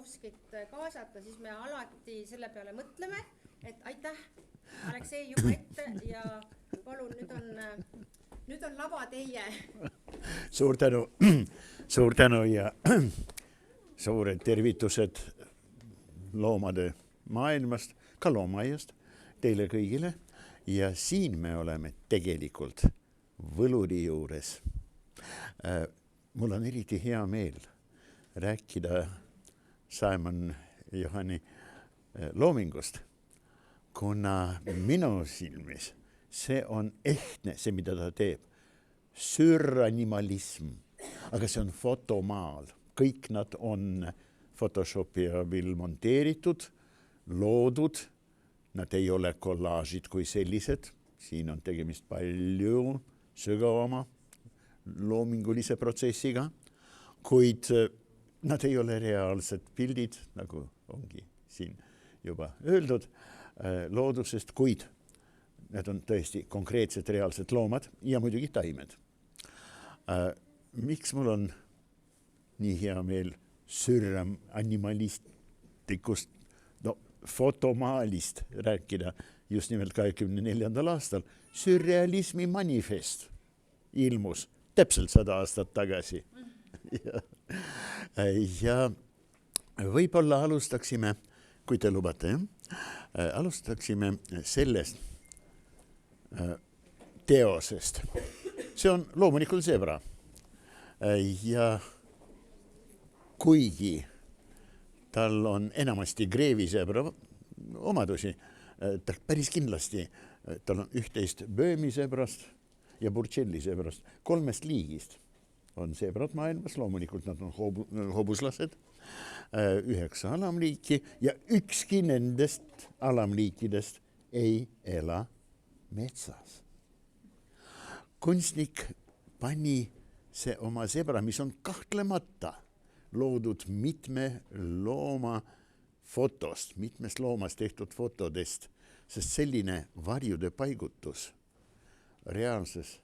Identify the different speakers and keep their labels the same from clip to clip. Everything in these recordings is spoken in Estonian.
Speaker 1: Ossinovskit kaasata, siis me alati selle peale mõtleme, et aitäh, Aleksei juba ette ja palun, nüüd on lava teie.
Speaker 2: Suur tänu ja suured tervitused loomade maailmast, ka loomaaiast teile kõigile. Ja siin me oleme tegelikult Võluri juures. Mul on eriti hea meel rääkida Simon Johani loomingust, kuna minu silmis see on ehtne, see mida ta teeb. Süranimalism, aga see on fotomaal. Kõik nad on Photoshopi abil monteeritud, loodud. Nad ei ole kollaažid kui sellised. Siin on tegemist palju sügavama loomingulise protsessiga, kuid nad ei ole reaalsed pildid, nagu ongi siin juba öeldud, loodusest, kuid need on tõesti konkreetsed reaalsed loomad ja muidugi taimed. Miks mul on nii hea meel sürram animalistikust, fotomaalist rääkida just nimelt 24. aastal. Sürrealismi manifest ilmus täpselt 100 aastat tagasi. Ja võib-olla alustaksime, kui te lubate, alustaksime sellest teosest. See on loomulikult zebra. Ja kuigi tal on enamasti greevisebra omadusi, ta päris kindlasti, tal on üht-teist böömisebrast ja burchellisebrast, 3 liigist on zebrad maailmas, loomulikult nad on hobuslased, 9 alamliiki ja ükski nendest alamliikidest ei ela metsas. Kunstnik pani see oma zebra, mis on kahtlemata loodud mitme looma fotost, mitmest loomast tehtud fotodest, sest selline varjude paigutus reaalses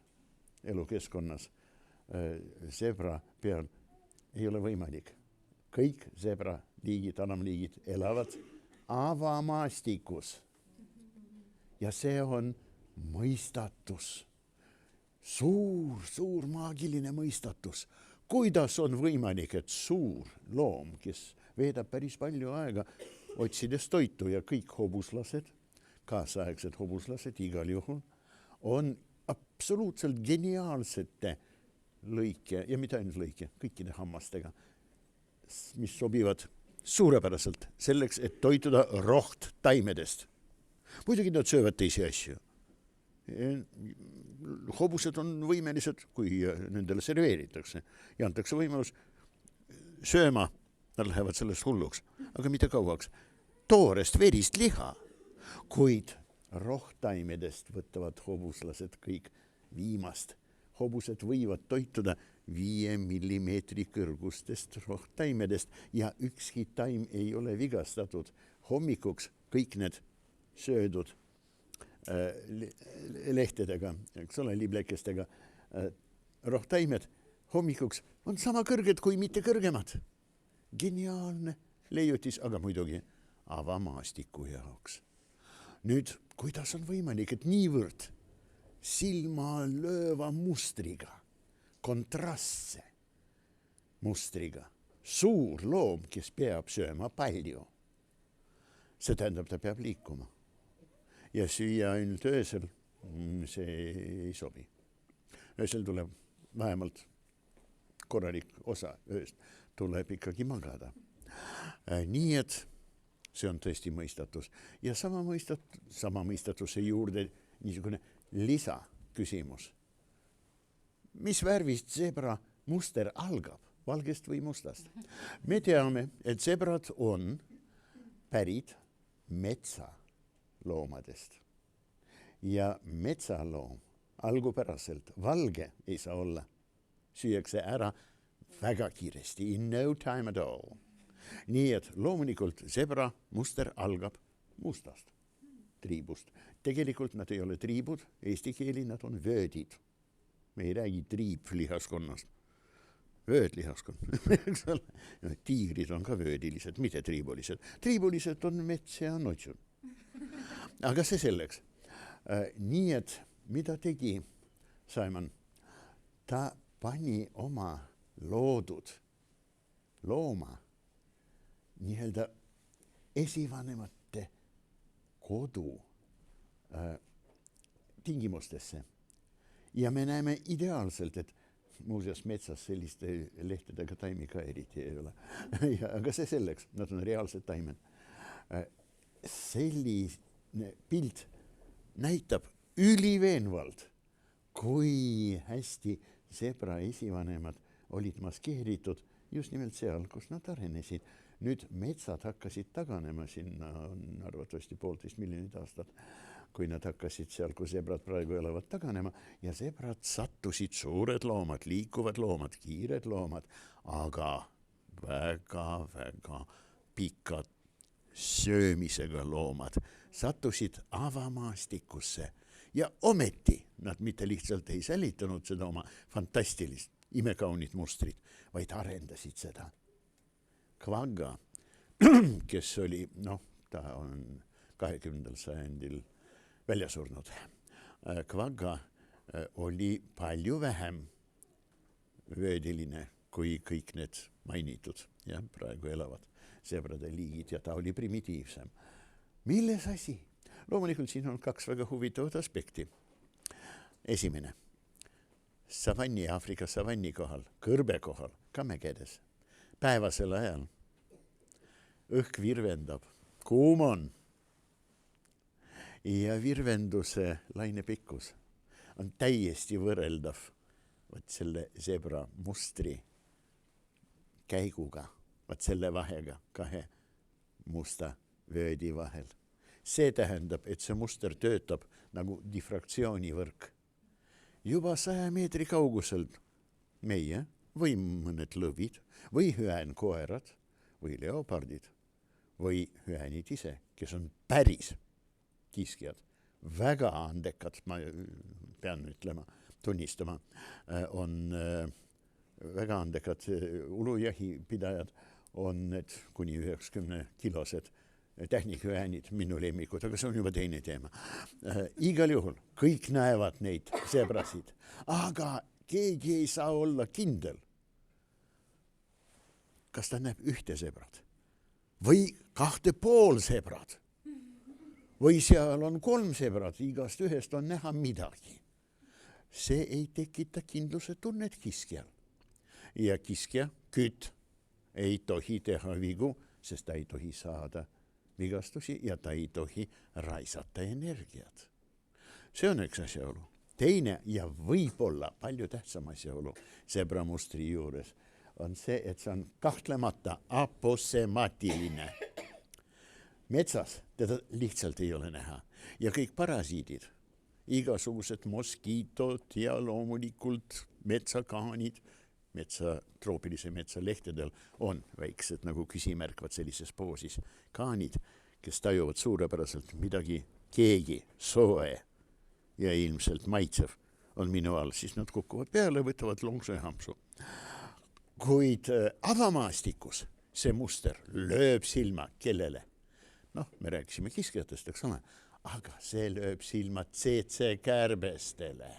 Speaker 2: elukeskkonnas zebra peal ei ole võimalik. Kõik zebra liigid, alamliigid elavad avamaastikus. Ja see on mõistatus. Suur maagiline mõistatus. Kuidas on võimalik, et suur loom, kes veedab päris palju aega, otsides toitu ja kõik hobuslased, kaasaegsed hobuslased igal juhul, on absoluutselt geniaalsete lõike, ja mitte ainult lõike, kõikide hammastega, mis sobivad suurepäraselt selleks, et toituda roht taimedest. Muidugi nad söövad teisi asju. Hobused on võimelised, kui nendele serveeritakse ja antakse võimalus sööma, nad lähevad sellest hulluks, aga mitte kauaks. Toorest verist liha, kuid rohtaimedest võtavad hobuslased kõik viimast. Hobused võivad toituda 5 millimeetri kõrgustest rohtaimedest ja ükski taim ei ole vigastatud. Hommikuks kõik need söödud lehtedega, eks ole, liblekestega rohtaimed hommikuks on sama kõrged kui mitte kõrgemad. Geniaalne leiutis, aga muidugi avamaastiku jaoks. Nüüd, kuidas on võimalik, et niivõrd silma lööva mustriga, kontrastse mustriga, suur loom, kes peab sööma palju. See tähendab, ta peab liikuma. Ja süüa ainult öösel, see ei sobi. Öösel tuleb vähemalt korralik osa ööst, tuleb ikkagi magada. Nii et see on tõesti mõistatus. Ja sama mõistatuse juurde niisugune lisaküsimus. Mis värvist zebra muster algab, valgest või mustast? Me teame, et zebrad on pärit metsa loomadest. Ja metsaloom algupäraselt valge ei saa olla. Süüakse ära väga kiiresti, in no time at all. Nii et loomulikult zebra muster algab mustast, triibust. Tegelikult nad ei ole triibud, eesti keeli nad on vöödid. Me ei räägi triiblihaskonnast. vöödlihaskond, eks ole. Tiigrid on ka vöödilised, mitte triibulised. Triibulised on mets ja notsun. Aga see selleks. Nii et mida tegi Simon? Ta pani oma loodud looma nii-öelda esivanemate kodu tingimustesse. Ja me näeme ideaalselt, et muuseas metsas selliste lehtedega taimi ka eriti ei ole. Aga see selleks, nad on reaalsed taimed. Selline pilt näitab üliveenvalt, kui hästi zebra esivanemad olid maskeeritud just nimelt seal, kus nad arenesid. Nüüd metsad hakkasid taganema sinna, on arvatavasti 1,5 miljonit aastat, kui nad hakkasid seal, kus zebrad praegu elavad, taganema ja zebrad sattusid suured loomad, liikuvad loomad, kiired loomad, aga väga pikad söömisega loomad sattusid avamaastikusse ja ometi nad mitte lihtsalt ei säilitanud seda oma fantastilist, imekaunit mustrit, vaid arendasid seda. Kvagga, kes oli, ta on 20. sajandil välja surnud. Kvagga oli palju vähem vöödiline kui kõik need mainitud ja praegu elavad zebrade liigid ja ta oli primitiivsem. Milles asi? Loomulikult siin on 2 väga huvitavat aspekti. Esimene, savanni, Aafrika savanni kohal, kõrbe kohal, ka mägedes, päevasel ajal õhk virvendab, kuum on ja virvenduse lainepikkus on täiesti võrreldav selle zebra mustri käiguga, selle vahega 2 musta vöödi vahel. See tähendab, et see muster töötab nagu difraktsioonivõrk. Juba 100 meetri kauguselt meie või mõned lõvid või hüäänkoerad või leopardid või hüäänid ise, kes on päris kiskjad, väga andekad, ma pean ütlema, tunnistama, on väga andekad ulujahipidajad, on need kuni 90-kilosed tähnikhüäänid, minu lemmikud, aga see on juba teine teema. Igal juhul kõik näevad neid zebrasid, aga keegi ei saa olla kindel, kas ta näeb 1 zebrat või 2,5 zebrat või seal on 3 zebrat, igast ühest on näha midagi. See ei tekita kindluse tunnet kiskjal. Ja kiskja, kütt, ei tohi teha vigu, sest ta ei tohi saada vigastusi ja ta ei tohi raisata energiat. See on üks asjaolu. Teine ja võib-olla palju tähtsam asjaolu zebra mustri juures on see, et see on kahtlemata aposemaatiline. Metsas teda lihtsalt ei ole näha ja kõik parasiidid, igasugused moskiitod ja loomulikult metsakaanid, troopilise metsa lehtedel on väiksed nagu küsimärkvad sellises poosis kaanid, kes tajuvad suurepäraselt midagi, keegi soe ja ilmselt maitsev on minu all, siis nad kukuvad peale, võtavad lonksu ja hampsu. Kuid avamaastikus see muster lööb silma kellele? Me rääkisime kiskjatest, eks ole, aga see lööb silma tsetse-kärbestele.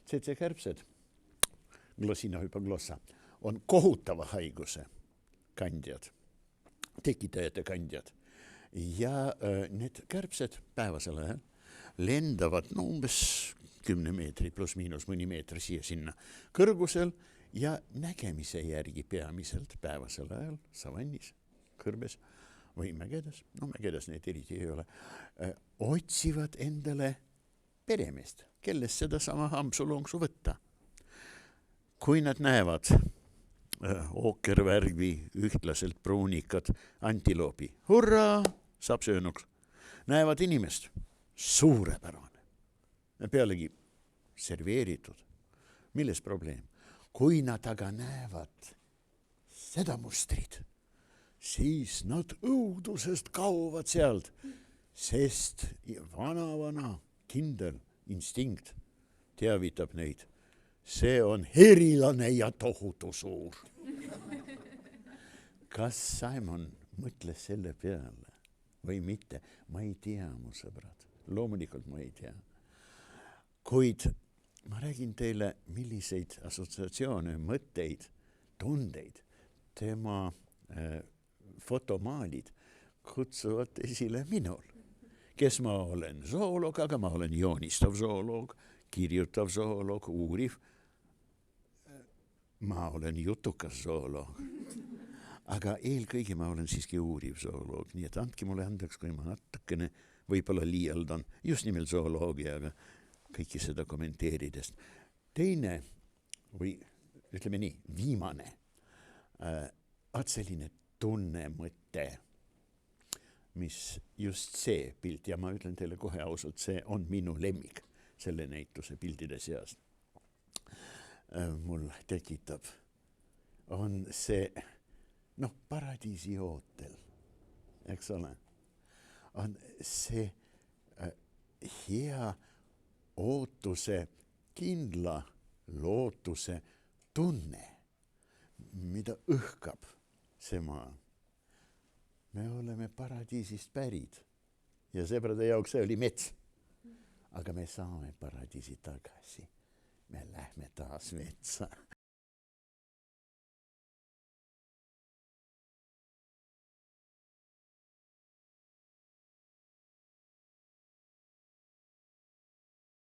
Speaker 2: Tsetse-kärbsed, Glossina hypoglossa, on kohutava haiguse kandjad, tekitajate kandjad. Ja need kärbsed päevasel ajal lendavad umbes 10 meetrit pluss miinus mõni meeter siia sinna kõrgusel ja nägemise järgi peamiselt päevasel ajal savannis, kõrbes või mägedes, mägedes neid eriti ei ole, otsivad endale peremeest, kellest seda sama hampsulonksu võtta. Kui nad näevad ookervärvi ühtlaselt pruunikad antiloobi, hurraa, saab söönuks, näevad inimest, suurepärane, pealegi serveeritud. Milles probleem? Kui nad aga näevad seda mustrit, siis nad õudusest kaovad sealt, sest vana kindel instinkt teavitab neid. see on erilane ja tohutu suur. Kas Simon mõtles selle peale või mitte? Ma ei tea, mu sõbrad. Loomulikult ma ei tea. Kuid ma räägin teile, milliseid assotsiatsioone, mõtteid, tundeid tema fotomaalid kutsuvad esile minul, kes ma olen zooloog, aga ma olen joonistav zooloog, kirjutav zooloog, uuriv. Ma olen jutukas zooloog. Aga eelkõige ma olen siiski uuriv zooloog, nii et andke mulle andeks, kui ma natukene võib-olla liialdan just nimelt zooloogiaga kõiki seda kommenteerides. Teine või ütleme nii, viimane selline tunnemõte, mis just see pilt, ja ma ütlen teile kohe ausalt, see on minu lemmik selle näituse pildide seast. Mul tekitab, on see paradiisi ootel, eks ole, on see hea ootuse, kindla lootuse tunne, mida õhkab see maa. Me oleme paradiisist pärid ja sõbrade jaoks see oli mets, aga me saame paradiisi tagasi. Me lähme taas metsa.